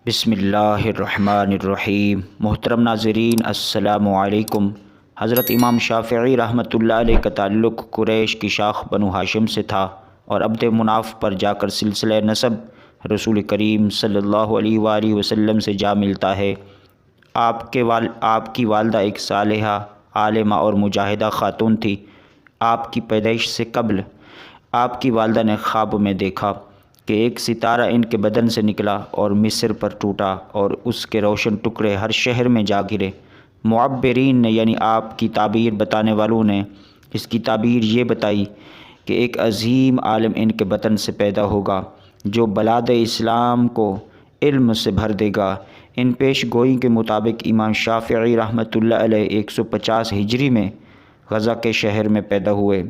بسم اللہ الرحمن الرحیم۔ محترم ناظرین السلام علیکم۔ حضرت امام شافعی رحمۃ اللہ علیہ کا تعلق قریش کی شاخ بنو ہاشم سے تھا اور عبد مناف پر جا کر سلسلہ نسب رسول کریم صلی اللہ علیہ وآلہ وسلم سے جا ملتا ہے۔ آپ کی والدہ ایک صالحہ، عالمہ اور مجاہدہ خاتون تھی۔ آپ کی پیدائش سے قبل آپ کی والدہ نے خواب میں دیکھا کہ ایک ستارہ ان کے بدن سے نکلا اور مصر پر ٹوٹا اور اس کے روشن ٹکڑے ہر شہر میں جا گرے۔ معبرین نے یعنی آپ کی تعبیر بتانے والوں نے اس کی تعبیر یہ بتائی کہ ایک عظیم عالم ان کے بطن سے پیدا ہوگا جو بلاد اسلام کو علم سے بھر دے گا۔ ان پیش گوئی کے مطابق امام شافعی رحمۃ اللہ علیہ 150 ہجری میں غزہ کے شہر میں پیدا ہوئے۔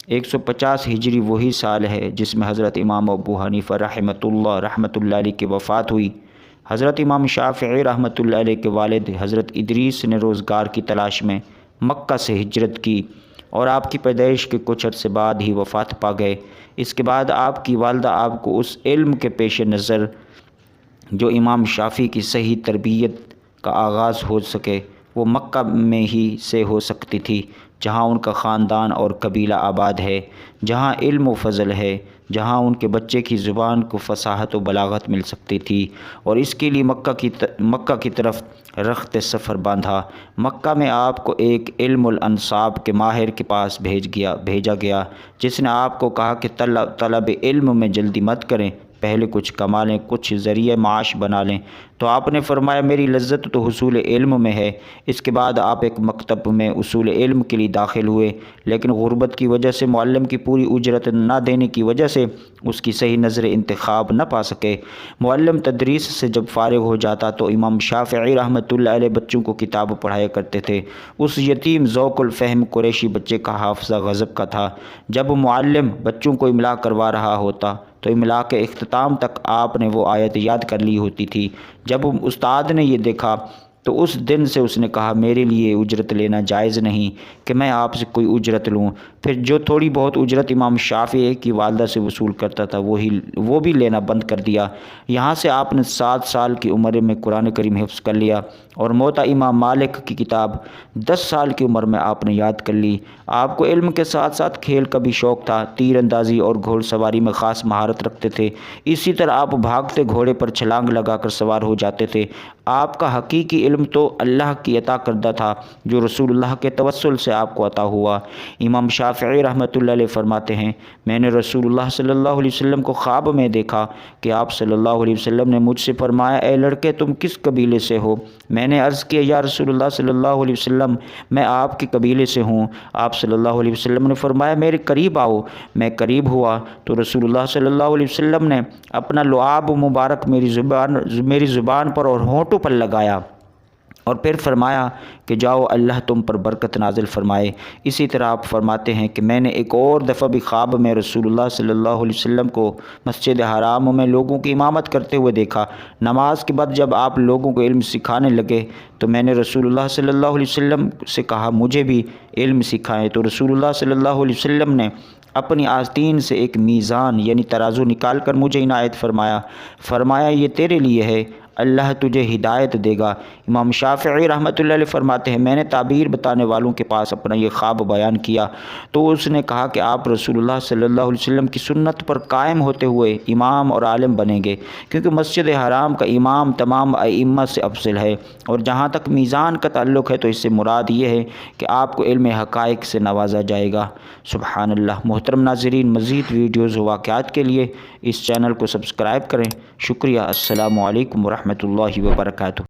150 ہجری وہی سال ہے جس میں حضرت امام ابو حنیفہ رحمۃ اللہ علیہ کی وفات ہوئی۔ حضرت امام شافعی رحمۃ اللہ علیہ کے والد حضرت ادریس نے روزگار کی تلاش میں مکہ سے ہجرت کی اور آپ کی پیدائش کے کچھ عرصے بعد ہی وفات پا گئے۔ اس کے بعد آپ کی والدہ آپ کو اس علم کے پیش نظر جو امام شافعی کی صحیح تربیت کا آغاز ہو سکے وہ مکہ میں ہی سے ہو سکتی تھی، جہاں ان کا خاندان اور قبیلہ آباد ہے، جہاں علم و فضل ہے، جہاں ان کے بچے کی زبان کو فصاحت و بلاغت مل سکتی تھی، اور اس کے لیے مکہ کی طرف رخت سفر باندھا۔ مکہ میں آپ کو ایک علم الانصاب کے ماہر کے پاس بھیجا گیا، جس نے آپ کو کہا کہ طلب علم میں جلدی مت کریں، پہلے کچھ کما لیں، کچھ ذریعہ معاش بنا لیں۔ تو آپ نے فرمایا میری لذت تو حصول علم میں ہے۔ اس کے بعد آپ ایک مکتب میں اصول علم کے لیے داخل ہوئے، لیکن غربت کی وجہ سے معلم کی پوری اجرت نہ دینے کی وجہ سے اس کی صحیح نظر انتخاب نہ پا سکے۔ معلم تدریس سے جب فارغ ہو جاتا تو امام شافعی رحمۃ اللہ علیہ بچوں کو کتاب پڑھایا کرتے تھے۔ اس یتیم ذوق الفہم قریشی بچے کا حافظہ غضب کا تھا۔ جب معلم بچوں کو املا کروا رہا ہوتا تو املا کے اختتام تک آپ نے وہ آیت یاد کر لی ہوتی تھی۔ جب استاد نے یہ دیکھا تو اس دن سے اس نے کہا میرے لیے اجرت لینا جائز نہیں کہ میں آپ سے کوئی اجرت لوں۔ پھر جو تھوڑی بہت اجرت امام شافعی کی والدہ سے وصول کرتا تھا وہ بھی لینا بند کر دیا۔ یہاں سے آپ نے 7 سال کی عمر میں قرآن کریم حفظ کر لیا اور موطا امام مالک کی کتاب 10 سال کی عمر میں آپ نے یاد کر لی۔ آپ کو علم کے ساتھ ساتھ کھیل کا بھی شوق تھا، تیر اندازی اور گھوڑ سواری میں خاص مہارت رکھتے تھے۔ اسی طرح آپ بھاگتے گھوڑے پر چھلانگ لگا کر سوار ہو جاتے تھے۔ آپ کا حقیقی علم تو اللہ کی عطا کردہ تھا جو رسول اللہ کے توسل سے آپ کو عطا ہوا۔ امام شافعی رحمۃ اللہ علیہ فرماتے ہیں میں نے رسول اللہ صلی اللہ علیہ وسلم کو خواب میں دیکھا کہ آپ صلی اللہ علیہ وسلم نے مجھ سے فرمایا اے لڑکے تم کس قبیلے سے ہو؟ میں نے عرض کیا یا رسول اللہ صلی اللہ علیہ وسلم میں آپ کے قبیلے سے ہوں۔ آپ صلی اللہ علیہ وسلم نے فرمایا میرے قریب آؤ۔ میں قریب ہوا تو رسول اللہ صلی اللہ علیہ وسلم نے اپنا لعاب مبارک میری زبان پر اور ہونٹوں پر لگایا اور پھر فرمایا کہ جاؤ اللہ تم پر برکت نازل فرمائے۔ اسی طرح آپ فرماتے ہیں کہ میں نے ایک اور دفعہ بھی خواب میں رسول اللہ صلی اللہ علیہ وسلم کو مسجد حرام میں لوگوں کی امامت کرتے ہوئے دیکھا۔ نماز کے بعد جب آپ لوگوں کو علم سکھانے لگے تو میں نے رسول اللہ صلی اللہ علیہ وسلم سے کہا مجھے بھی علم سکھائیں، تو رسول اللہ صلی اللہ علیہ وسلم نے اپنی آستین سے ایک میزان یعنی ترازو نکال کر مجھے عنایت فرمایا یہ تیرے لیے ہے، اللہ تجھے ہدایت دے گا۔ امام شافعی رحمۃ اللہ علیہ فرماتے ہیں میں نے تعبیر بتانے والوں کے پاس اپنا یہ خواب بیان کیا تو اس نے کہا کہ آپ رسول اللہ صلی اللہ علیہ وسلم کی سنت پر قائم ہوتے ہوئے امام اور عالم بنیں گے، کیونکہ مسجد حرام کا امام تمام ائمہ سے افضل ہے۔ اور جہاں تک میزان کا تعلق ہے تو اس سے مراد یہ ہے کہ آپ کو علم حقائق سے نوازا جائے گا۔ سبحان اللہ۔ محترم ناظرین مزید ویڈیوز و واقعات کے لیے اس چینل کو سبسکرائب کریں۔ شکریہ۔ السلام علیکم ورحمۃ اللہ وبرکاتہ۔